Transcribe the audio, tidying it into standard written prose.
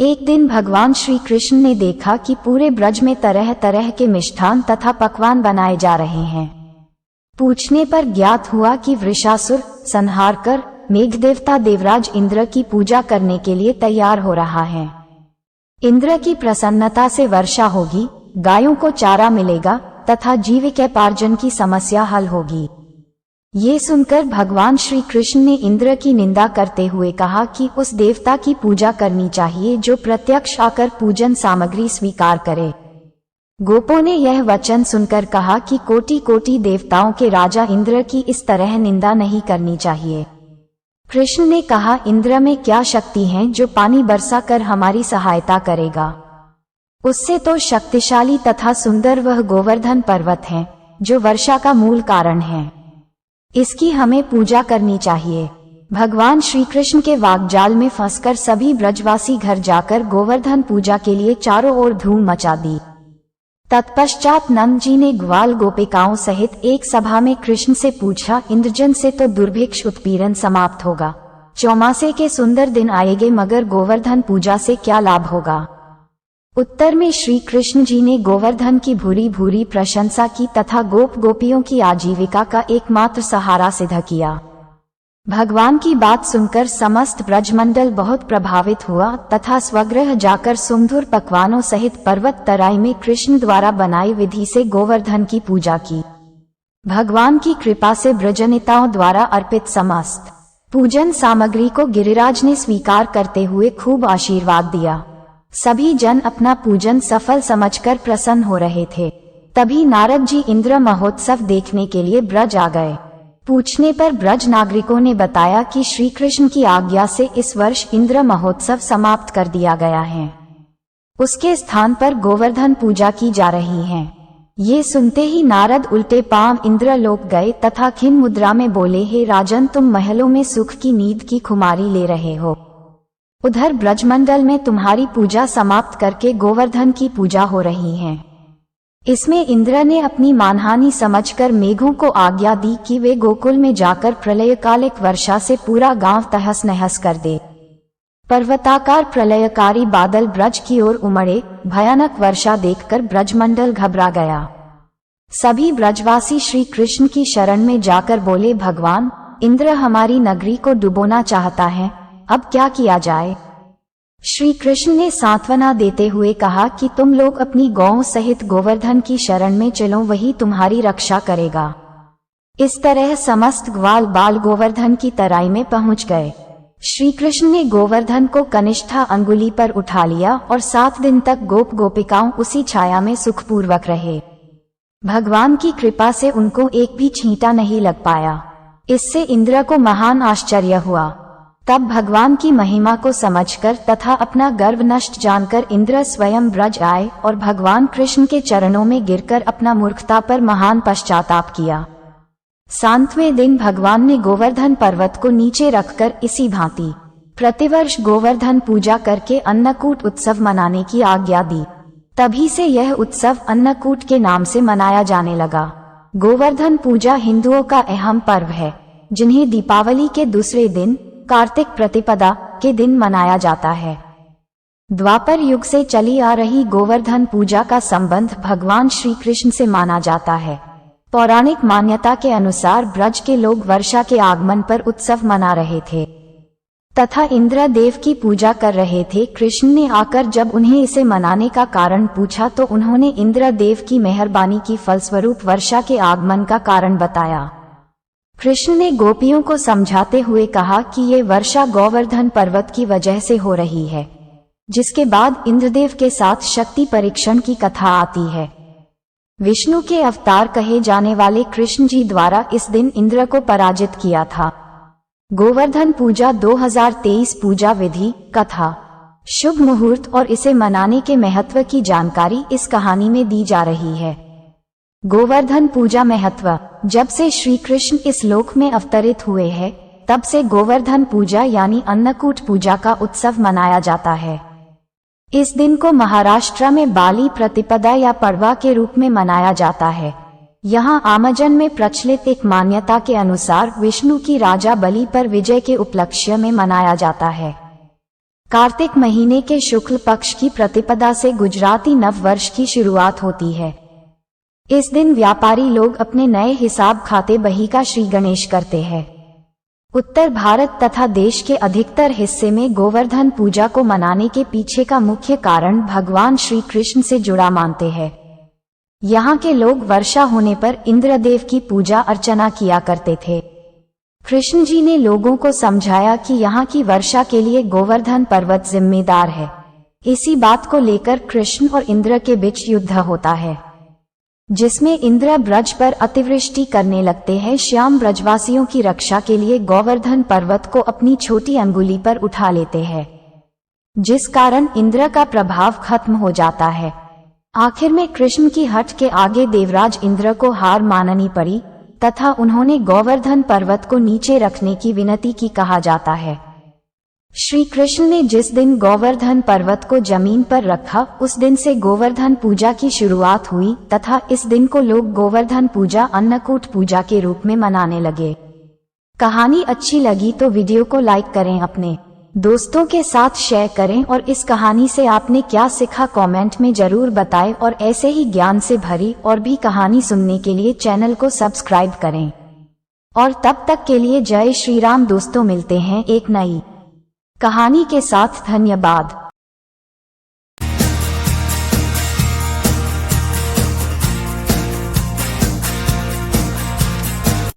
एक दिन भगवान श्री कृष्ण ने देखा कि पूरे ब्रज में तरह तरह के मिष्ठान तथा पकवान बनाए जा रहे हैं। पूछने पर ज्ञात हुआ कि वृषासुर संहारकर मेघदेवता देवराज इंद्र की पूजा करने के लिए तैयार हो रहा है। इंद्र की प्रसन्नता से वर्षा होगी, गायों को चारा मिलेगा तथा जीविकोपार्जन की समस्या हल होगी। ये सुनकर भगवान श्री कृष्ण ने इंद्र की निंदा करते हुए कहा कि उस देवता की पूजा करनी चाहिए जो प्रत्यक्ष आकर पूजन सामग्री स्वीकार करे। गोपों ने यह वचन सुनकर कहा कि कोटि कोटि देवताओं के राजा इंद्र की इस तरह निंदा नहीं करनी चाहिए। कृष्ण ने कहा, इंद्र में क्या शक्ति है जो पानी बरसा कर हमारी सहायता करेगा? उससे तो शक्तिशाली तथा सुंदर वह गोवर्धन पर्वत है जो वर्षा का मूल कारण है। इसकी हमें पूजा करनी चाहिए। भगवान श्री कृष्ण के वाकजाल में फंसकर सभी ब्रजवासी घर जाकर गोवर्धन पूजा के लिए चारों ओर धूम मचा दी। तत्पश्चात नंद जी ने ग्वाल गोपिकाओं सहित एक सभा में कृष्ण से पूछा, इंद्रजन से तो दुर्भिक्ष उत्पीड़न समाप्त होगा, चौमासे के सुंदर दिन आएंगे, मगर गोवर्धन पूजा से क्या लाभ होगा? उत्तर में श्री कृष्ण जी ने गोवर्धन की भूरी भूरी प्रशंसा की तथा गोप गोपियों की आजीविका का एकमात्र सहारा सिद्ध किया। भगवान की बात सुनकर समस्त ब्रजमंडल बहुत प्रभावित हुआ तथा स्वगृह जाकर सुमधुर पकवानों सहित पर्वत तराई में कृष्ण द्वारा बनाई विधि से गोवर्धन की पूजा की। भगवान की कृपा से ब्रजनेताओं द्वारा अर्पित समस्त पूजन सामग्री को गिरिराज ने स्वीकार करते हुए खूब आशीर्वाद दिया। सभी जन अपना पूजन सफल समझकर प्रसन्न हो रहे थे। तभी नारद जी इंद्र महोत्सव देखने के लिए ब्रज आ गए। पूछने पर ब्रज नागरिकों ने बताया कि श्री कृष्ण की आज्ञा से इस वर्ष इंद्र महोत्सव समाप्त कर दिया गया है। उसके स्थान पर गोवर्धन पूजा की जा रही है। ये सुनते ही नारद उल्टे पांव इंद्रलोक गए तथा खिन्न मुद्रा में बोले, हे राजन, तुम महलों में सुख की नींद की खुमारी ले रहे हो, उधर ब्रजमंडल में तुम्हारी पूजा समाप्त करके गोवर्धन की पूजा हो रही है। इसमें इंद्र ने अपनी मानहानि समझकर मेघों को आज्ञा दी कि वे गोकुल में जाकर प्रलयकालिक वर्षा से पूरा गांव तहस नहस कर दे। पर्वताकार प्रलयकारी बादल ब्रज की ओर उमड़े। भयानक वर्षा देखकर ब्रजमंडल घबरा गया। सभी ब्रजवासी श्री कृष्ण की शरण में जाकर बोले, भगवान, इंद्र हमारी नगरी को डुबोना चाहता है, अब क्या किया जाए? श्री कृष्ण ने सांत्वना देते हुए कहा कि तुम लोग अपनी गौओं सहित गोवर्धन की शरण में चलो, वही तुम्हारी रक्षा करेगा। इस तरह समस्त ग्वाल बाल गोवर्धन की तराई में पहुंच गए। श्री कृष्ण ने गोवर्धन को कनिष्ठा अंगुली पर उठा लिया और 7 दिन तक गोप गोपिकाओं उसी छाया में सुखपूर्वक रहे। भगवान की कृपा से उनको एक भी छींटा नहीं लग पाया। इससे इंद्र को महान आश्चर्य हुआ। तब भगवान की महिमा को समझकर तथा अपना गर्व नष्ट जानकर इंद्र स्वयं ब्रज आए और भगवान कृष्ण के चरणों में गिरकर अपना मूर्खता पर महान पश्चाताप किया। 7वें दिन भगवान ने गोवर्धन पर्वत को नीचे रखकर इसी भांति प्रतिवर्ष गोवर्धन पूजा करके अन्नकूट उत्सव मनाने की आज्ञा दी। तभी से यह उत्सव अन्नकूट के नाम से मनाया जाने लगा। गोवर्धन पूजा हिंदुओं का अहम पर्व है, जिन्हें दीपावली के दूसरे दिन कार्तिक प्रतिपदा के दिन मनाया जाता है। द्वापर युग से चली आ रही गोवर्धन पूजा का संबंध भगवान श्री कृष्ण से माना जाता है। पौराणिक मान्यता के अनुसार ब्रज के लोग वर्षा के आगमन पर उत्सव मना रहे थे तथा इंद्र देव की पूजा कर रहे थे। कृष्ण ने आकर जब उन्हें इसे मनाने का कारण पूछा तो उन्होंने इंद्र देव की मेहरबानी की फलस्वरूप वर्षा के आगमन का कारण बताया। कृष्ण ने गोपियों को समझाते हुए कहा कि ये वर्षा गोवर्धन पर्वत की वजह से हो रही है, जिसके बाद इंद्रदेव के साथ शक्ति परीक्षण की कथा आती है। विष्णु के अवतार कहे जाने वाले कृष्ण जी द्वारा इस दिन इंद्र को पराजित किया था। गोवर्धन पूजा 2023 पूजा विधि, कथा, शुभ मुहूर्त और इसे मनाने के महत्व की जानकारी इस कहानी में दी जा रही है। गोवर्धन पूजा महत्व। जब से श्री कृष्ण इस लोक में अवतरित हुए हैं, तब से गोवर्धन पूजा यानी अन्नकूट पूजा का उत्सव मनाया जाता है। इस दिन को महाराष्ट्र में बाली प्रतिपदा या पड़वा के रूप में मनाया जाता है। यहाँ आमजन में प्रचलित एक मान्यता के अनुसार विष्णु की राजा बलि पर विजय के उपलक्ष्य में मनाया जाता है। कार्तिक महीने के शुक्ल पक्ष की प्रतिपदा से गुजराती नव वर्ष की शुरुआत होती है। इस दिन व्यापारी लोग अपने नए हिसाब खाते बही का श्री गणेश करते हैं। उत्तर भारत तथा देश के अधिकतर हिस्से में गोवर्धन पूजा को मनाने के पीछे का मुख्य कारण भगवान श्री कृष्ण से जुड़ा मानते हैं। यहाँ के लोग वर्षा होने पर इंद्रदेव की पूजा अर्चना किया करते थे। कृष्ण जी ने लोगों को समझाया कि यहाँ की वर्षा के लिए गोवर्धन पर्वत जिम्मेदार है। इसी बात को लेकर कृष्ण और इंद्र के बीच युद्ध होता है, जिसमें इंद्र ब्रज पर अतिवृष्टि करने लगते हैं। श्याम ब्रजवासियों की रक्षा के लिए गोवर्धन पर्वत को अपनी छोटी अंगुली पर उठा लेते हैं, जिस कारण इंद्र का प्रभाव खत्म हो जाता है। आखिर में कृष्ण की हठ के आगे देवराज इंद्र को हार माननी पड़ी तथा उन्होंने गोवर्धन पर्वत को नीचे रखने की विनती की कहा जाता है। श्री कृष्ण ने जिस दिन गोवर्धन पर्वत को जमीन पर रखा, उस दिन से गोवर्धन पूजा की शुरुआत हुई तथा इस दिन को लोग गोवर्धन पूजा अन्नकूट पूजा के रूप में मनाने लगे। कहानी अच्छी लगी तो वीडियो को लाइक करें, अपने दोस्तों के साथ शेयर करें और इस कहानी से आपने क्या सीखा कमेंट में जरूर बताएं और ऐसे ही ज्ञान से भरी और भी कहानी सुनने के लिए चैनल को सब्सक्राइब करें। और तब तक के लिए जय श्री राम दोस्तों, मिलते हैं एक नई कहानी के साथ। धन्यवाद।